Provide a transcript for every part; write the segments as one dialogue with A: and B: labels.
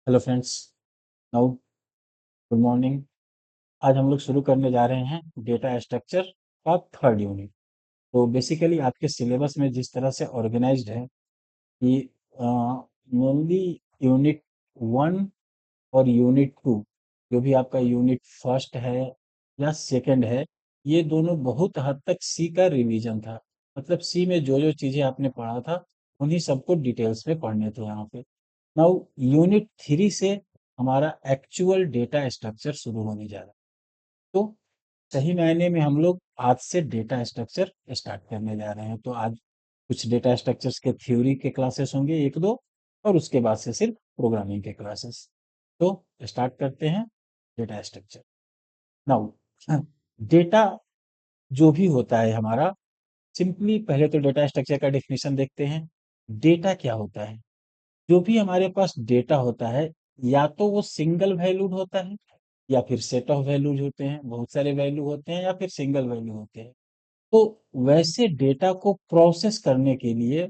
A: Hello friends. Now good morning. आज हम लोग शुरू करने जा रहे हैं डेटा स्ट्रक्चर का थर्ड यूनिट। तो बेसिकली आपके सिलेबस में जिस तरह से ऑर्गेनाइज्ड है कि मेनली यूनिट वन और यूनिट टू, जो भी आपका यूनिट फर्स्ट है या सेकंड है, ये दोनों बहुत हद तक सी का रिवीजन था। मतलब सी में जो जो चीजें आपने पढ़ा था उन्हीं सबको डिटेल्स में पढ़ने थे यहाँ पे। नाउ यूनिट थ्री से हमारा एक्चुअल डेटा स्ट्रक्चर शुरू होने जा रहा है। तो सही मायने में हम लोग आज से डेटा स्ट्रक्चर स्टार्ट करने जा रहे हैं। तो आज कुछ डेटा स्ट्रक्चर्स के थ्योरी के क्लासेस होंगे एक दो, और उसके बाद से सिर्फ प्रोग्रामिंग के क्लासेस। तो स्टार्ट करते हैं डेटा स्ट्रक्चर। नाउ डेटा जो भी होता है हमारा, सिंपली पहले तो डेटा स्ट्रक्चर का डेफिनेशन देखते हैं। डेटा क्या होता है? जो भी हमारे पास डेटा होता है, या तो वो सिंगल वैल्यूड होता है या फिर सेट ऑफ वैल्यूज होते हैं, बहुत सारे वैल्यू होते हैं या फिर सिंगल वैल्यू होते हैं। तो वैसे डेटा को प्रोसेस करने के लिए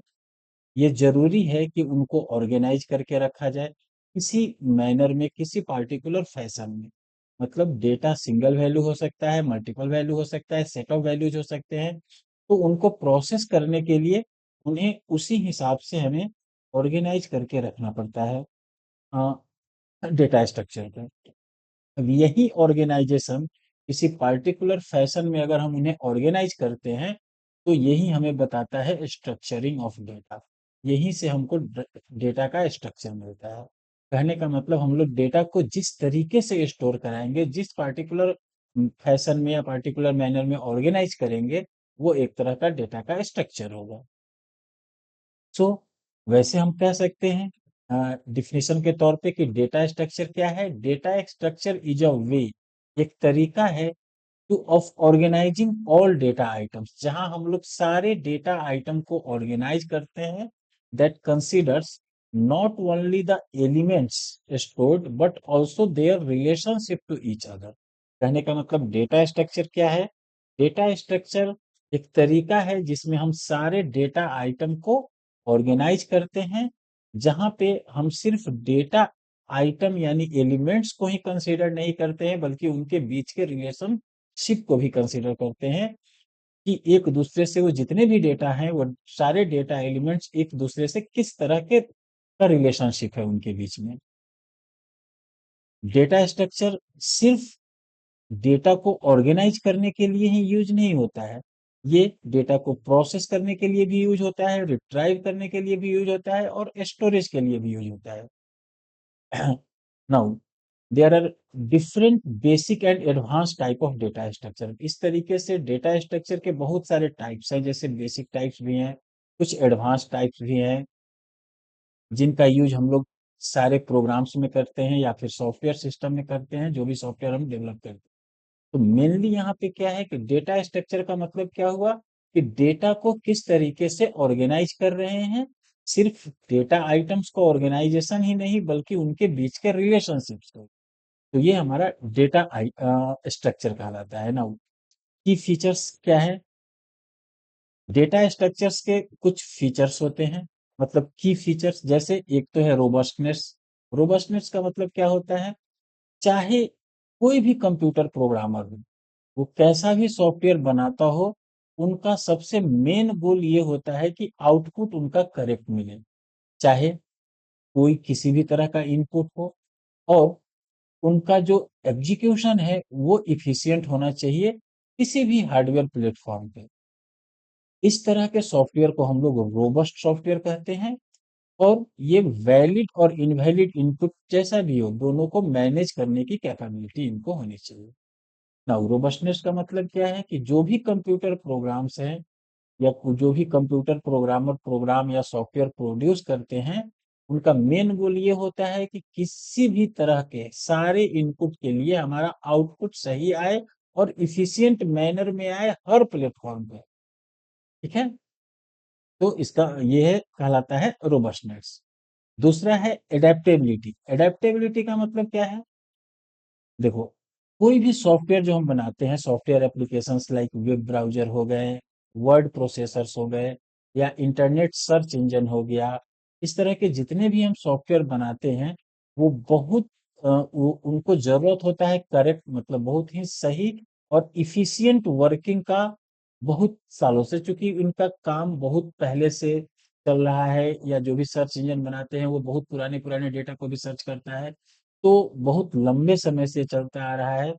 A: ये जरूरी है कि उनको ऑर्गेनाइज करके रखा जाए किसी मैनर में, किसी पार्टिकुलर फैशन में। मतलब डेटा सिंगल वैल्यू हो सकता है, मल्टीपल वैल्यू हो सकता है, सेट ऑफ वैल्यूज हो सकते हैं। तो उनको प्रोसेस करने के लिए उन्हें उसी हिसाब से हमें ऑर्गेनाइज करके रखना पड़ता है डेटा स्ट्रक्चर पे। अब यही ऑर्गेनाइजेशन किसी पार्टिकुलर फैशन में अगर हम उन्हें ऑर्गेनाइज करते हैं, तो यही हमें बताता है स्ट्रक्चरिंग ऑफ डेटा। यहीं से हमको डेटा का स्ट्रक्चर मिलता है। कहने का मतलब हम लोग डेटा को जिस तरीके से स्टोर कराएंगे, जिस पार्टिकुलर फैशन में या पार्टिकुलर मैनर में ऑर्गेनाइज करेंगे, वो एक तरह का डेटा का स्ट्रक्चर होगा। सो वैसे हम कह सकते हैं डिफिनेशन के तौर पे कि डेटा स्ट्रक्चर क्या है। Data structure is a way, एक तरीका है to of organising all data items, जहां हम लोग सारे डेटा आइटम को ऑर्गेनाइज करते हैं। That considers not only the elements stored but also their relationship to each other. कहने का मतलब डेटा स्ट्रक्चर क्या है? डेटा स्ट्रक्चर एक तरीका है जिसमें हम सारे डेटा आइटम को ऑर्गेनाइज करते हैं, जहां पे हम सिर्फ डेटा आइटम यानी एलिमेंट्स को ही कंसीडर नहीं करते हैं, बल्कि उनके बीच के रिलेशनशिप को भी कंसीडर करते हैं कि एक दूसरे से वो जितने भी डेटा हैं, वो सारे डेटा एलिमेंट्स एक दूसरे से किस तरह के का रिलेशनशिप है उनके बीच में। डेटा स्ट्रक्चर सिर्फ डेटा को ऑर्गेनाइज करने के लिए ही यूज नहीं होता है। ये डेटा को प्रोसेस करने के लिए भी यूज होता है, रिट्राइव करने के लिए भी यूज होता है, और स्टोरेज के लिए भी यूज होता है। Now there are different basic and advance type of data structure. इस तरीके से डेटा स्ट्रक्चर के बहुत सारे टाइप्स हैं। जैसे बेसिक टाइप्स भी हैं, कुछ एडवांस टाइप्स भी हैं, जिनका यूज हम लोग सारे प्रोग्राम्स में करते हैं या फिर सॉफ्टवेयर सिस्टम में करते हैं, जो भी सॉफ्टवेयर हम डेवलप करते हैं। तो मेनली यहाँ पे क्या है कि डेटा स्ट्रक्चर का मतलब क्या हुआ कि डेटा को किस तरीके से ऑर्गेनाइज कर रहे हैं। सिर्फ डेटा आइटम्स को ऑर्गेनाइजेशन ही नहीं, बल्कि उनके बीच के रिलेशनशिप्स को। तो ये हमारा डेटा स्ट्रक्चर कहलाता है ना। की फीचर्स क्या है? डेटा स्ट्रक्चर्स के कुछ फीचर्स होते हैं, मतलब की फीचर्स। जैसे एक तो है रोबस्टनेस। रोबस्टनेस का मतलब क्या होता है? चाहे कोई भी कंप्यूटर प्रोग्रामर हो, वो कैसा भी सॉफ्टवेयर बनाता हो, उनका सबसे मेन गोल ये होता है कि आउटपुट उनका करेक्ट मिले। चाहे कोई किसी भी तरह का इनपुट हो, और उनका जो एग्जीक्यूशन है वो इफिशिएंट होना चाहिए किसी भी हार्डवेयर प्लेटफॉर्म पे। इस तरह के सॉफ्टवेयर को हम लोग रोबस्ट सॉफ्टवेयर कहते हैं। और ये वैलिड और इनवैलिड इनपुट जैसा भी हो, दोनों को मैनेज करने की कैपेबिलिटी इनको होनी चाहिए। नाउ रोबस्टनेस का मतलब क्या है कि जो भी कंप्यूटर प्रोग्राम्स हैं, या जो भी कंप्यूटर प्रोग्रामर प्रोग्राम या सॉफ्टवेयर प्रोड्यूस करते हैं, उनका मेन गोल ये होता है कि किसी भी तरह के सारे इनपुट के लिए हमारा आउटपुट सही आए और इफिशिएंट मैनर में आए हर प्लेटफॉर्म पे। ठीक है। तो इसका ये है, कहलाता है रोबस्टनेस। दूसरा है एडेप्टेबिलिटी। एडेप्टेबिलिटी का मतलब क्या है? देखो, कोई भी सॉफ्टवेयर जो हम बनाते हैं, software applications like web browser हो गए, वर्ड प्रोसेसर्स हो गए, या इंटरनेट सर्च इंजन हो गया, इस तरह के जितने भी हम सॉफ्टवेयर बनाते हैं, वो बहुत वो उनको जरूरत होता है करेक्ट, मतलब बहुत ही सही और इफिशिएंट वर्किंग का, बहुत सालों से, चूंकि इनका काम बहुत पहले से चल रहा है, या जो भी सर्च इंजन बनाते हैं वो बहुत पुराने पुराने डेटा को भी सर्च करता है, तो बहुत लंबे समय से चलता आ रहा है।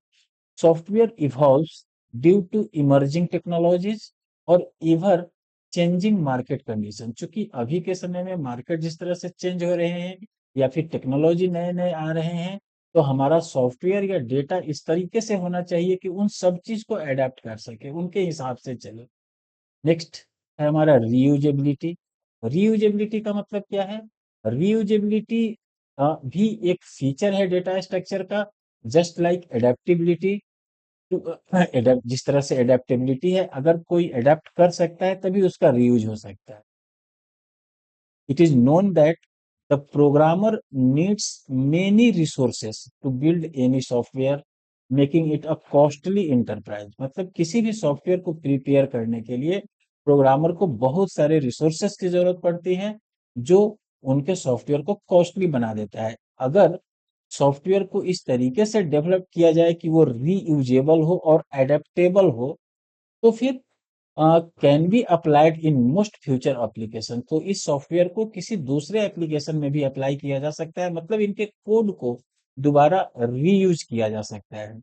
A: Software evolves due to emerging technologies और एवर चेंजिंग मार्केट कंडीशन। चूंकि अभी के समय में मार्केट जिस तरह से चेंज हो रहे हैं, या फिर टेक्नोलॉजी नए नए आ रहे हैं, तो हमारा सॉफ्टवेयर या डेटा इस तरीके से होना चाहिए कि उन सब चीज को अडेप्ट कर सके, उनके हिसाब से चले। नेक्स्ट है हमारा रीयूजेबिलिटी। रीयूजेबिलिटी का मतलब क्या है? रीयूजेबिलिटी भी एक फीचर है डेटा स्ट्रक्चर का, जस्ट लाइक एडेप्टिबिलिटी। तो जिस तरह से एडेप्टेबिलिटी है, अगर कोई अडेप्ट कर सकता है तभी उसका रीयूज हो सकता है। It is known that the programmer needs many resources to build any software, making it a costly enterprise। मतलब किसी भी सॉफ्टवेयर को प्रिपेयर करने के लिए प्रोग्रामर को बहुत सारे रिसोर्सेस की जरूरत पड़ती है, जो उनके सॉफ्टवेयर को कॉस्टली बना देता है। अगर सॉफ्टवेयर को इस तरीके से डेवलप किया जाए कि वो रीयूजेबल हो और एडेप्टेबल हो, तो फिर can be applied in most future application. तो इस सॉफ्टवेयर को किसी दूसरे एप्लीकेशन में भी अप्लाई किया जा सकता है, मतलब इनके कोड को दोबारा रीयूज किया जा सकता है।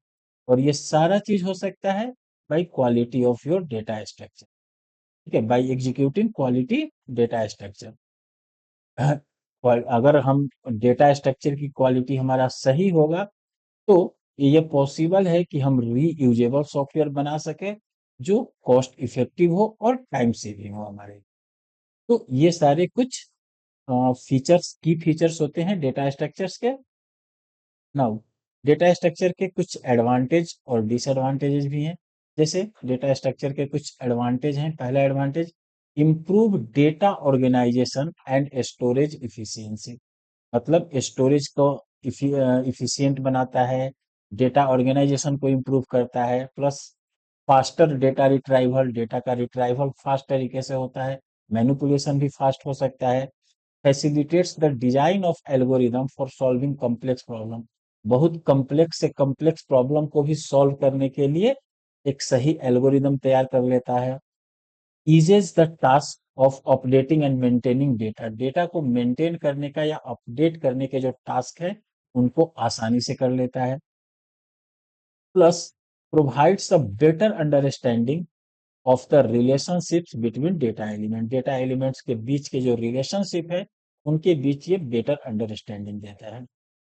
A: और ये सारा चीज हो सकता है by quality of your data structure. ठीक है, by executing quality data structure. अगर हम डेटा स्ट्रक्चर की क्वालिटी हमारा सही होगा, तो ये पॉसिबल है कि हम रीयूजेबल सॉफ्टवेयर बना सके, जो कॉस्ट इफेक्टिव हो और टाइम सेविंग हो हमारे। तो ये सारे कुछ फीचर्स, की फीचर्स होते हैं डेटा स्ट्रक्चर्स के। नाउ डेटा स्ट्रक्चर के कुछ एडवांटेज और डिसएडवांटेजेस भी हैं। जैसे डेटा स्ट्रक्चर के कुछ एडवांटेज हैं। पहला advantage, improve data organisation and storage efficiency. मतलब स्टोरेज को इफिशिएंट बनाता है, डेटा ऑर्गेनाइजेशन को इम्प्रूव करता है, plus faster data retrieval, data का रिट्राइवल फास्ट तरीके से होता है, मैनिपुलेशन भी फास्ट हो सकता है। Facilitates the design of algorithm for solving complex problem. बहुत कॉम्प्लेक्स से कॉम्प्लेक्स प्रॉब्लम को भी सॉल्व करने के लिए एक सही एल्गोरिदम तैयार कर लेता है। eases the task of updating and maintaining data. Data को मेंटेन करने का या अपडेट करने के जो टास्क है, उनको आसानी से कर लेता है। Plus provides a better understanding of the relationships between data element. Data elements के बीच के जो रिलेशनशिप है, उनके बीच ये बेटर अंडरस्टैंडिंग देता है।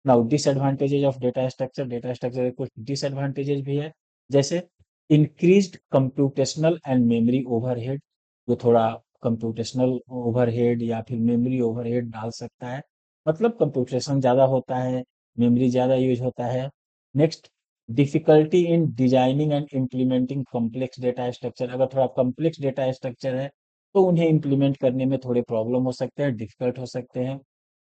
A: Now disadvantages of data structure. Data structure के कुछ डिसएडवांटेजेस भी है, जैसे increased computational and memory overhead. जो थोड़ा कंप्यूटेशनल ओवरहेड या फिर मेमोरी ओवरहेड डाल सकता है, मतलब कंप्यूटेशन ज्यादा होता है, मेमोरी ज्यादा यूज होता है। Next, difficulty in designing and implementing complex data structure. अगर थोड़ा कॉम्प्लेक्स डेटा स्ट्रक्चर है, तो उन्हें इम्प्लीमेंट करने में थोड़े प्रॉब्लम हो सकते हैं, डिफिकल्ट हो सकते हैं।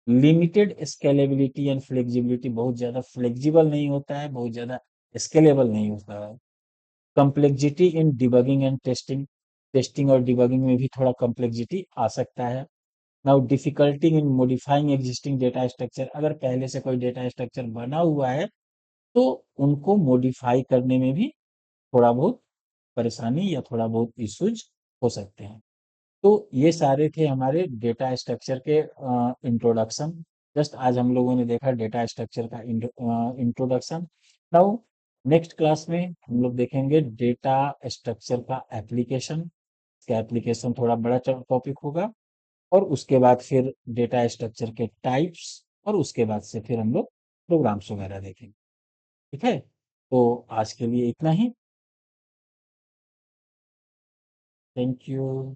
A: Limited scalability and flexibility. बहुत ज्यादा फ्लेक्सिबल नहीं होता है, बहुत ज्यादा स्केलेबल नहीं होता है। Complexity in debugging and testing. Testing और डिबगिंग में भी थोड़ा कम्प्लेक्सिटी आ सकता है। Now difficulty in modifying existing data structure. अगर पहले से कोई डेटा स्ट्रक्चर बना हुआ है, तो उनको मॉडिफाई करने में भी थोड़ा बहुत परेशानी या थोड़ा बहुत इश्यूज हो सकते हैं। तो ये सारे थे हमारे डेटा स्ट्रक्चर के इंट्रोडक्शन। जस्ट आज हम लोगों ने देखा डेटा स्ट्रक्चर का इंट्रोडक्शन। नाउ नेक्स्ट क्लास में हम लोग देखेंगे डेटा स्ट्रक्चर का एप्लीकेशन। इसका एप्लीकेशन थोड़ा बड़ा टॉपिक होगा, और उसके बाद फिर डेटा स्ट्रक्चर के टाइप्स, और उसके बाद से फिर हम लोग प्रोग्राम्स वगैरह देखेंगे। ठीक है, तो आज के लिए इतना ही। Thank you.